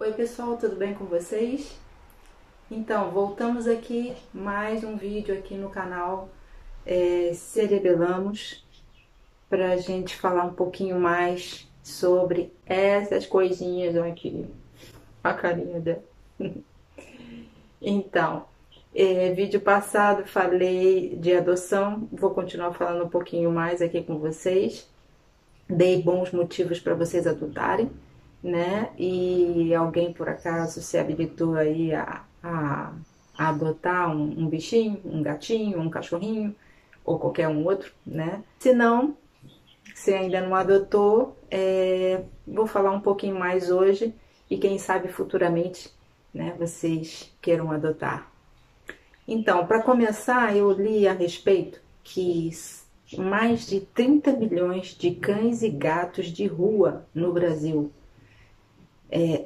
Oi pessoal, tudo bem com vocês? Então, voltamos aqui, mais um vídeo aqui no canal Cerebelamos, para a gente falar um pouquinho mais sobre essas coisinhas aqui, a carinha dela. Então, vídeo passado falei de adoção, vou continuar falando um pouquinho mais aqui com vocês. Dei bons motivos para vocês adotarem, né? E alguém por acaso se habilitou aí a adotar um bichinho, um gatinho, um cachorrinho ou qualquer um outro, né? Se não, se ainda não adotou, vou falar um pouquinho mais hoje e quem sabe futuramente, né, vocês queiram adotar. Então, para começar, eu li a respeito que mais de 30 milhões de cães e gatos de rua no Brasil.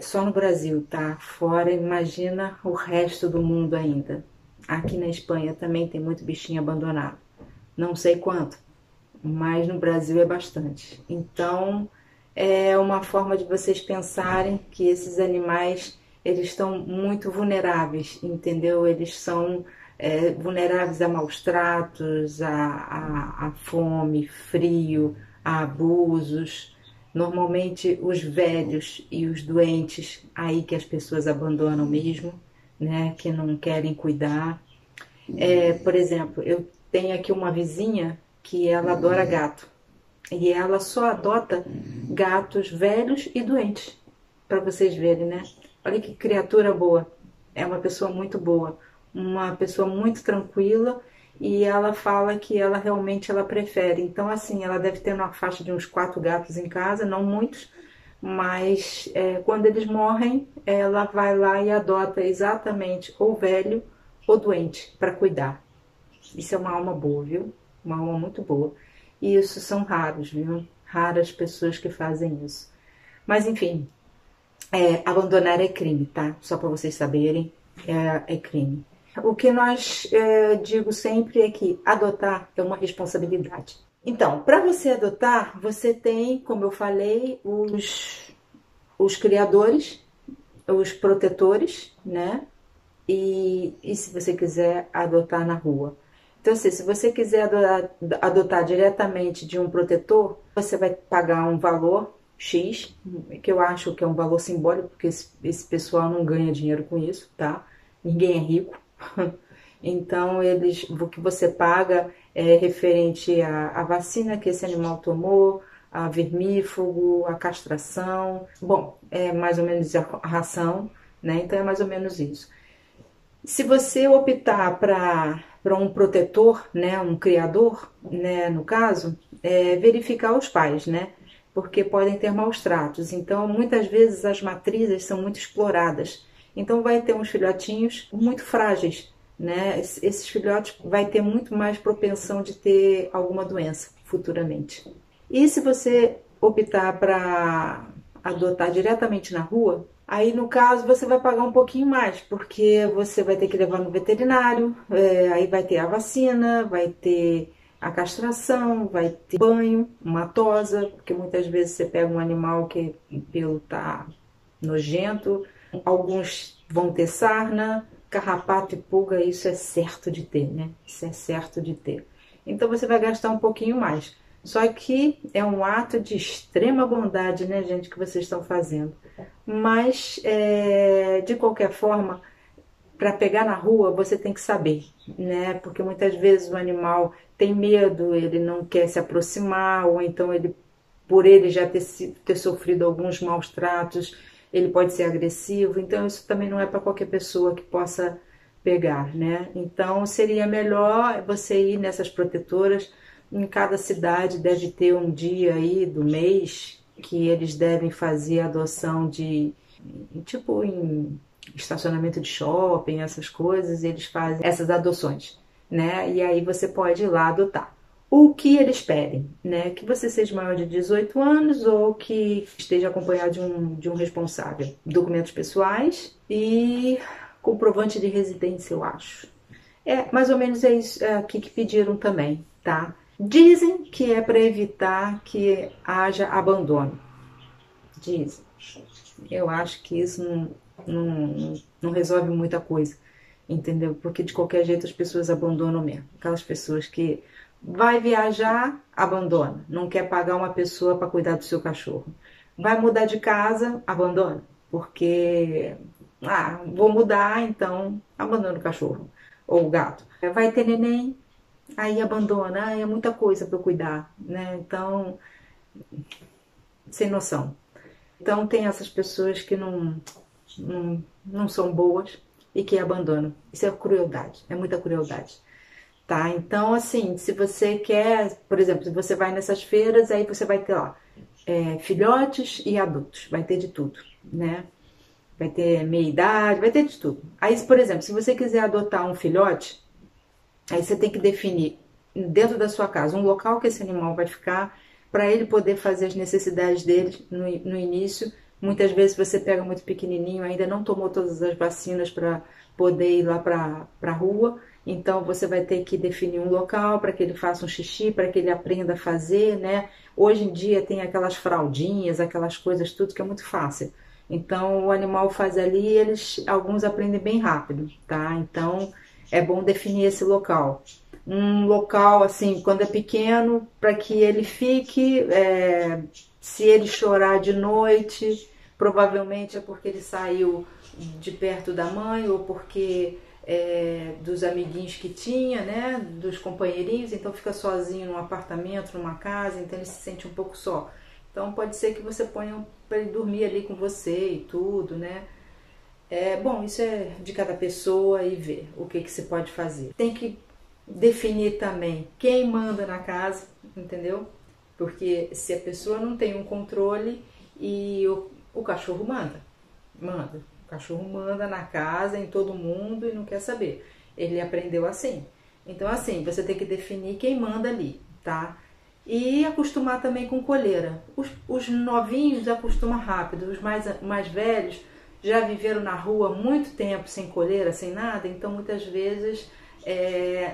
Só no Brasil, tá? Fora, imagina o resto do mundo ainda. Aqui na Espanha também tem muito bichinho abandonado. Não sei quanto, mas no Brasil é bastante. Então, é uma forma de vocês pensarem que esses animais, eles estão muito vulneráveis, entendeu? Eles são vulneráveis a maus tratos, a fome, frio, a abusos. Normalmente os velhos e os doentes, aí que as pessoas abandonam mesmo, né? Que não querem cuidar. Por exemplo, eu tenho aqui uma vizinha que ela adora gato. E ela só adota gatos velhos e doentes, para vocês verem, né? Olha que criatura boa. É uma pessoa muito boa, uma pessoa muito tranquila e ela fala que ela realmente ela prefere. Então, assim, ela deve ter uma faixa de uns 4 gatos em casa, não muitos, mas quando eles morrem, ela vai lá e adota exatamente ou velho ou doente para cuidar. Isso é uma alma boa, viu? Uma alma muito boa. E isso são raros, viu? Raras pessoas que fazem isso. Mas enfim, abandonar é crime, tá? Só para vocês saberem, é crime. O que nós digo sempre é que adotar é uma responsabilidade. Então, para você adotar, você tem, como eu falei, os criadores, os protetores, né? E se você quiser adotar na rua. Então, assim, se você quiser adotar diretamente de um protetor, você vai pagar um valor X, que eu acho que é um valor simbólico, porque esse pessoal não ganha dinheiro com isso, tá? Ninguém é rico. Então, o que você paga é referente à vacina que esse animal tomou, a vermífugo, a castração. Bom, é mais ou menos a ração, né? Então, é mais ou menos isso. Se você optar para um protetor, né, um criador, né, no caso, verificar os pais, né, porque podem ter maus tratos. Então, muitas vezes as matrizes são muito exploradas. Então, vai ter uns filhotinhos muito frágeis, né? Esses filhotes vai ter muito mais propensão de ter alguma doença futuramente. E se você optar para adotar diretamente na rua, aí no caso você vai pagar um pouquinho mais, porque você vai ter que levar no veterinário, aí vai ter a vacina, vai ter a castração, vai ter banho, uma tosa, porque muitas vezes você pega um animal que o pelo tá nojento, alguns vão ter sarna, carrapato e pulga, isso é certo de ter, né? Isso é certo de ter. Então você vai gastar um pouquinho mais. Só que é um ato de extrema bondade, né, gente, que vocês estão fazendo. Mas, de qualquer forma, para pegar na rua você tem que saber, né? Porque muitas vezes o animal tem medo, ele não quer se aproximar, ou então por ele já ter sofrido alguns maus tratos, ele pode ser agressivo. Então isso também não é para qualquer pessoa que possa pegar, né? Então seria melhor você ir nessas protetoras. Em cada cidade deve ter um dia aí do mês que eles devem fazer adoção tipo em estacionamento de shopping, essas coisas, e eles fazem essas adoções, né? E aí você pode ir lá adotar. O que eles pedem, né? Que você seja maior de 18 anos ou que esteja acompanhado de um responsável. Documentos pessoais e comprovante de residência, eu acho. Mais ou menos é isso aqui que pediram também, tá? Dizem que é para evitar que haja abandono. Dizem. eu acho que isso não resolve muita coisa, entendeu? Porque de qualquer jeito as pessoas abandonam mesmo. Aquelas pessoas que vai viajar, abandona. Não quer pagar uma pessoa para cuidar do seu cachorro. Vai mudar de casa, abandona. Porque, vou mudar, então abandona o cachorro ou o gato. Vai ter neném, aí abandona. É muita coisa para cuidar, né? Então, sem noção. Então tem essas pessoas que não são boas e que abandonam. Isso é crueldade, é muita crueldade. Tá? Então, assim, se você quer, por exemplo, se você vai nessas feiras, aí você vai ter lá filhotes e adultos, vai ter de tudo, né? Vai ter meia idade, vai ter de tudo. Aí, por exemplo, se você quiser adotar um filhote, aí você tem que definir dentro da sua casa um local que esse animal vai ficar para ele poder fazer as necessidades dele no início. Muitas vezes você pega muito pequenininho, ainda não tomou todas as vacinas para poder ir lá para a rua, então você vai ter que definir um local para que ele faça um xixi, para que ele aprenda a fazer, né? Hoje em dia tem aquelas fraldinhas, aquelas coisas tudo que é muito fácil. Então o animal faz ali, alguns aprendem bem rápido, tá? Então é bom definir esse local. Um local assim, quando é pequeno, para que ele fique, se ele chorar de noite, provavelmente é porque ele saiu de perto da mãe ou porque dos amiguinhos que tinha, né, dos companheirinhos, então fica sozinho num apartamento, numa casa, então ele se sente um pouco só. Então pode ser que você ponha para ele dormir ali com você e tudo, né? Bom, isso é de cada pessoa e ver o que você pode fazer. Tem que definir também quem manda na casa, entendeu? Porque se a pessoa não tem um controle e o cachorro manda. O cachorro manda na casa, em todo mundo e não quer saber. Ele aprendeu assim. Então, assim, você tem que definir quem manda ali, tá? E acostumar também com coleira. Os novinhos acostumam rápido, os mais velhos já viveram na rua muito tempo sem coleira, sem nada, então muitas vezes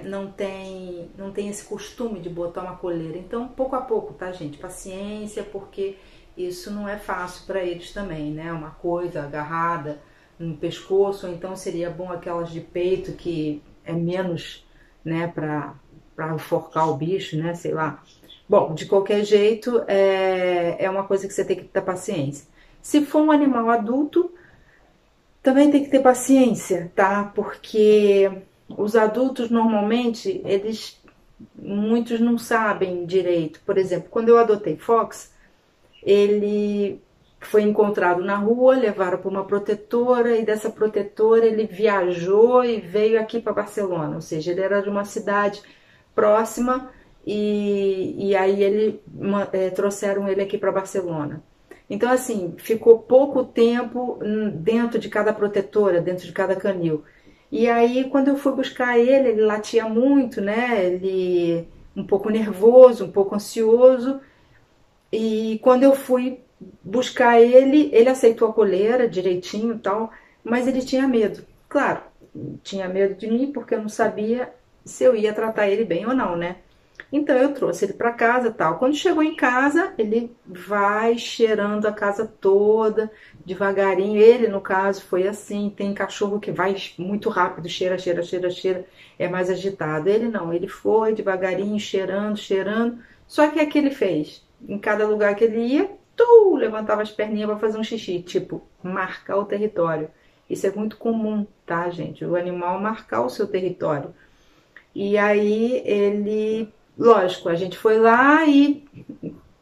não tem esse costume de botar uma coleira. Então, pouco a pouco, tá, gente? Paciência, porque isso não é fácil para eles também, né? Uma coisa agarrada no pescoço, ou então seria bom aquelas de peito que é menos, né, para enforcar o bicho, né? Sei lá. Bom, de qualquer jeito, é uma coisa que você tem que ter paciência. Se for um animal adulto, também tem que ter paciência, tá? Porque os adultos normalmente, muitos não sabem direito. Por exemplo, quando eu adotei Fox, ele foi encontrado na rua, levaram para uma protetora e dessa protetora ele viajou e veio aqui para Barcelona. Ou seja, ele era de uma cidade próxima e aí trouxeram ele aqui para Barcelona. Então, assim, ficou pouco tempo dentro de cada protetora, dentro de cada canil. E aí, quando eu fui buscar ele latia muito, né? Ele um pouco nervoso, um pouco ansioso. E quando eu fui buscar ele aceitou a coleira direitinho e tal, mas ele tinha medo. Claro, tinha medo de mim porque eu não sabia se eu ia tratar ele bem ou não, né? Então eu trouxe ele para casa, tal. Quando chegou em casa, ele vai cheirando a casa toda, devagarinho. Ele, no caso, foi assim. Tem cachorro que vai muito rápido, cheira, cheira, cheira, cheira, é mais agitado. Ele não, ele foi devagarinho, cheirando, cheirando. Só que o que ele fez? Em cada lugar que ele ia, levantava as perninhas para fazer um xixi, tipo, marcar o território. Isso é muito comum, tá, gente? O animal marcar o seu território. E aí lógico, a gente foi lá e,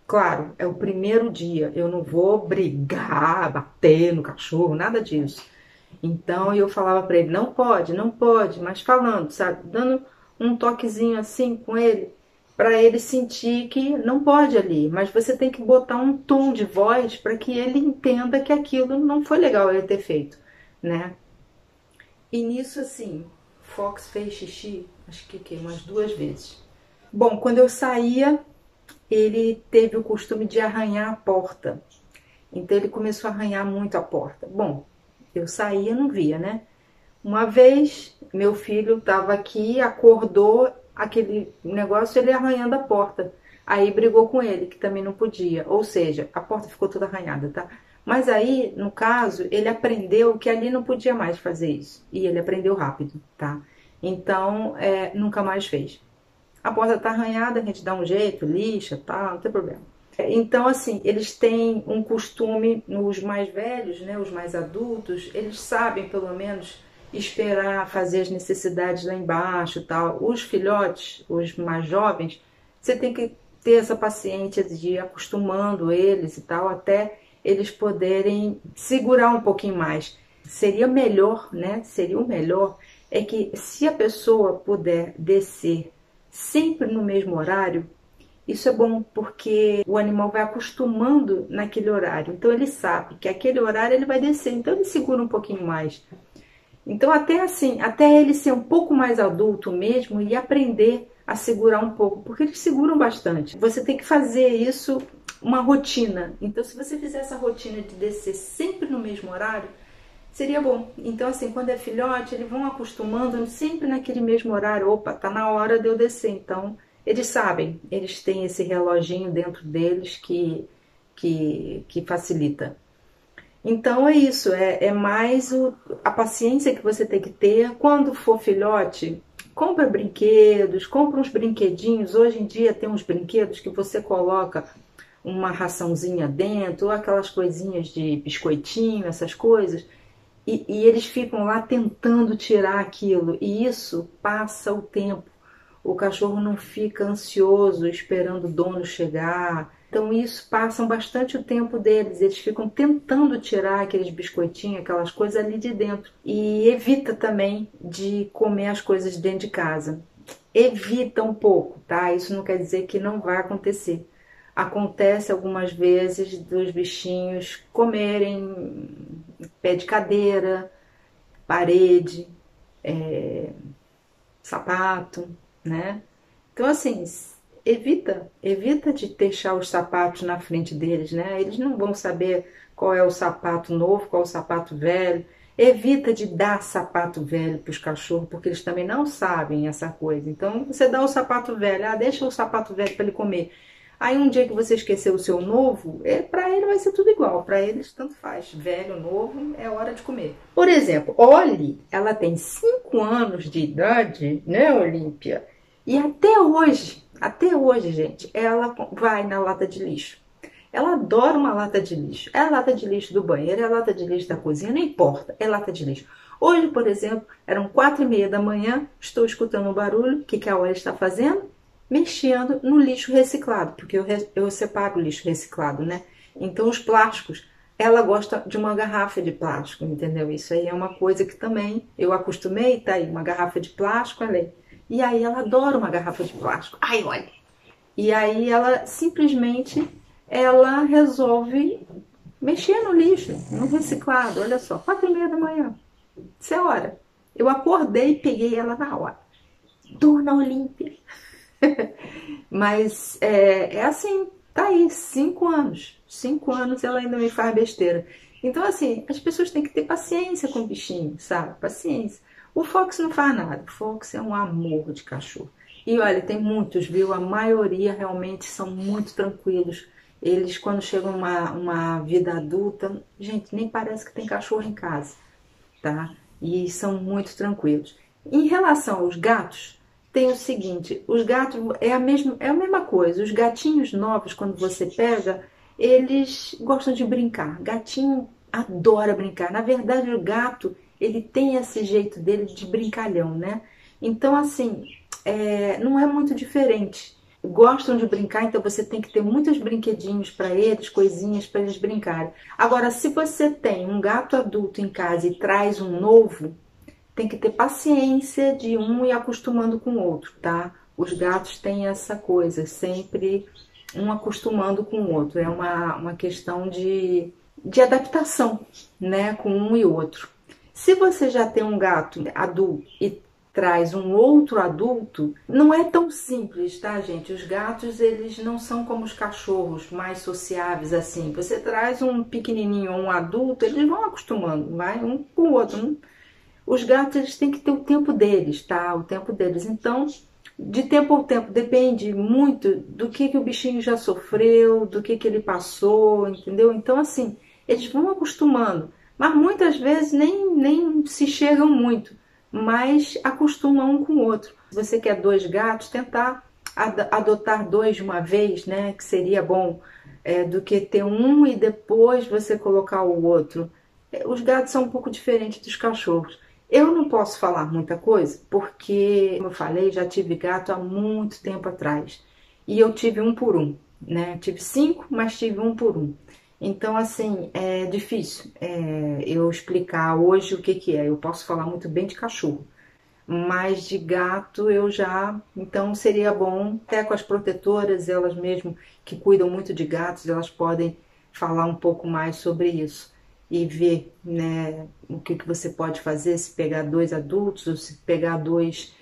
claro, é o primeiro dia, eu não vou brigar, bater no cachorro, nada disso. Então eu falava para ele, não pode, não pode, mas falando, sabe, dando um toquezinho assim com ele, para ele sentir que não pode ali, mas você tem que botar um tom de voz para que ele entenda que aquilo não foi legal ele ter feito, né? E nisso, assim, Fox fez xixi, acho que umas 2 vezes. Bom, quando eu saía, ele teve o costume de arranhar a porta. Então ele começou a arranhar muito a porta. Bom, eu saía, não via, né? Uma vez, meu filho estava aqui, acordou aquele negócio, ele arranhando a porta. Aí brigou com ele, que também não podia. Ou seja, a porta ficou toda arranhada, tá? Mas aí, no caso, ele aprendeu que ali não podia mais fazer isso. E ele aprendeu rápido, tá? Então, nunca mais fez. A porta tá arranhada, a gente dá um jeito, lixa, tá, não tem problema. Então, assim, eles têm um costume, os mais velhos, né, os mais adultos, eles sabem, pelo menos, esperar fazer as necessidades lá embaixo, tal. Os filhotes, os mais jovens, você tem que ter essa paciência de ir acostumando eles e tal, até eles poderem segurar um pouquinho mais. Seria melhor, né? Seria o melhor é que se a pessoa puder descer sempre no mesmo horário, isso é bom porque o animal vai acostumando naquele horário. Então ele sabe que aquele horário ele vai descer, então ele segura um pouquinho mais. Então até assim, até ele ser um pouco mais adulto mesmo e aprender a segurar um pouco, porque eles seguram bastante. Você tem que fazer isso uma rotina. Então se você fizer essa rotina de descer sempre no mesmo horário, seria bom. Então assim, quando é filhote, eles vão acostumando sempre naquele mesmo horário. Opa, tá na hora de eu descer. Então eles sabem, eles têm esse reloginho dentro deles que facilita. Então é isso, é mais a paciência que você tem que ter. Quando for filhote, compra brinquedos, compra uns brinquedinhos. Hoje em dia tem uns brinquedos que você coloca uma raçãozinha dentro, ou aquelas coisinhas de biscoitinho, essas coisas, e eles ficam lá tentando tirar aquilo, e isso passa o tempo. O cachorro não fica ansioso esperando o dono chegar. Então isso passa bastante o tempo deles. Eles ficam tentando tirar aqueles biscoitinhos, aquelas coisas ali de dentro. E evita também de comer as coisas dentro de casa. Evita um pouco, tá? Isso não quer dizer que não vai acontecer. Acontece algumas vezes dos bichinhos comerem pé de cadeira, parede, sapato, né? Então, assim, evita de deixar os sapatos na frente deles, né? Eles não vão saber qual é o sapato novo, qual é o sapato velho. Evita de dar sapato velho para os cachorros, porque eles também não sabem essa coisa. Então, você dá o sapato velho, deixa o sapato velho para ele comer. Aí um dia que você esqueceu o seu novo, para ele vai ser tudo igual. Para eles tanto faz, velho, novo, é hora de comer. Por exemplo, Ollie, ela tem 5 anos de idade, né, Olímpia? E até hoje, gente, ela vai na lata de lixo. Ela adora uma lata de lixo. É a lata de lixo do banheiro, é a lata de lixo da cozinha, não importa, é lata de lixo. Hoje, por exemplo, eram 4h30 da manhã, estou escutando um barulho, o que a Ollie está fazendo? Mexendo no lixo reciclado, porque eu separo o lixo reciclado, né? Então os plásticos, ela gosta de uma garrafa de plástico, entendeu? Isso aí é uma coisa que também eu acostumei, tá aí, uma garrafa de plástico, olha. E aí ela adora uma garrafa de plástico. Ai, olha. E aí ela simplesmente ela resolve mexer no lixo, no reciclado, olha só, 4h30 da manhã. Isso é hora. Eu acordei e peguei ela na hora. Dona Olímpia. Mas é assim, tá aí, 5 anos. 5 anos ela ainda me faz besteira. Então, assim, as pessoas têm que ter paciência com o bichinho, sabe? Paciência. O Fox não faz nada. O Fox é um amor de cachorro. E olha, tem muitos, viu? A maioria realmente são muito tranquilos. Eles, quando chegam uma vida adulta, gente, nem parece que tem cachorro em casa, tá? E são muito tranquilos. Em relação aos gatos, tem o seguinte, os gatos é a mesma coisa. Os gatinhos novos, quando você pega, eles gostam de brincar. Gatinho adora brincar. Na verdade, o gato, ele tem esse jeito dele de brincalhão, né? Então, assim, não é muito diferente. Gostam de brincar, então você tem que ter muitos brinquedinhos para eles, coisinhas para eles brincarem. Agora, se você tem um gato adulto em casa e traz um novo, tem que ter paciência de um ir acostumando com o outro, tá? Os gatos têm essa coisa, sempre um acostumando com o outro. É uma questão de adaptação, né, com um e outro. Se você já tem um gato adulto e traz um outro adulto, não é tão simples, tá, gente? Os gatos, eles não são como os cachorros, mais sociáveis assim. Você traz um pequenininho ou um adulto, eles vão acostumando, vai um com o outro. Os gatos, eles têm que ter o tempo deles, tá? O tempo deles. Então, de tempo ao tempo, depende muito do que o bichinho já sofreu, do que ele passou, entendeu? Então, assim, eles vão acostumando, mas muitas vezes nem se chegam muito, mas acostumam um com o outro. Se você quer 2 gatos, tentar adotar 2 de uma vez, né, que seria bom, do que ter um e depois você colocar o outro. Os gatos são um pouco diferentes dos cachorros. Eu não posso falar muita coisa, porque, como eu falei, já tive gato há muito tempo atrás. E eu tive um por um, né? Tive 5, mas tive um por um. Então, assim, é difícil eu explicar hoje o que que é. Eu posso falar muito bem de cachorro, mas de gato eu já. Então, seria bom, até com as protetoras, elas mesmo que cuidam muito de gatos, elas podem falar um pouco mais sobre isso e ver, né, o que que você pode fazer, se pegar 2 adultos ou se pegar 2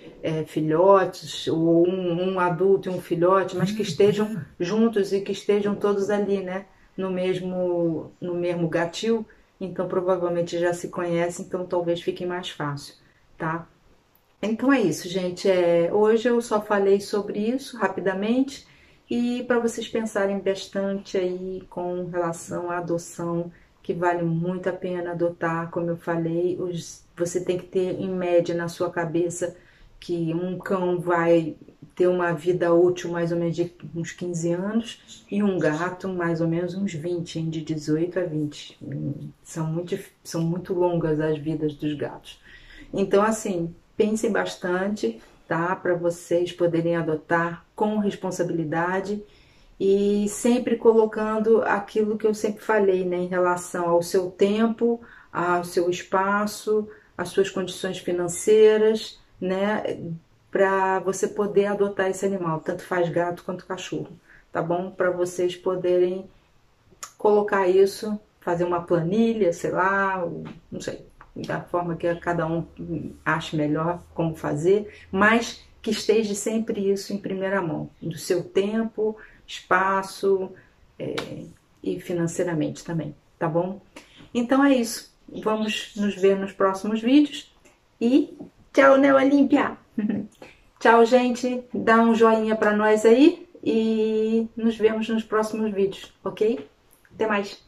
filhotes, ou um adulto e um filhote, mas que estejam juntos e que estejam todos ali, né, no mesmo gatil. Então provavelmente já se conhecem, então talvez fique mais fácil, tá? Então é isso, gente. Hoje eu só falei sobre isso rapidamente e para vocês pensarem bastante aí com relação à adoção, que vale muito a pena adotar. Como eu falei, você tem que ter em média na sua cabeça que um cão vai ter uma vida útil mais ou menos de uns 15 anos e um gato mais ou menos uns 20, de 18 a 20. São muito longas as vidas dos gatos. Então, assim, pensem bastante, tá? Para vocês poderem adotar com responsabilidade e sempre colocando aquilo que eu sempre falei, né? Em relação ao seu tempo, ao seu espaço, às suas condições financeiras, né? Para você poder adotar esse animal, tanto faz gato quanto cachorro, tá bom? Para vocês poderem colocar isso, fazer uma planilha, sei lá, não sei, da forma que cada um ache melhor como fazer, mas que esteja sempre isso em primeira mão, do seu tempo, espaço e financeiramente também, tá bom? Então é isso, vamos nos ver nos próximos vídeos e tchau, Neo Olímpia! Tchau, gente, dá um joinha pra nós aí e nos vemos nos próximos vídeos, ok? Até mais!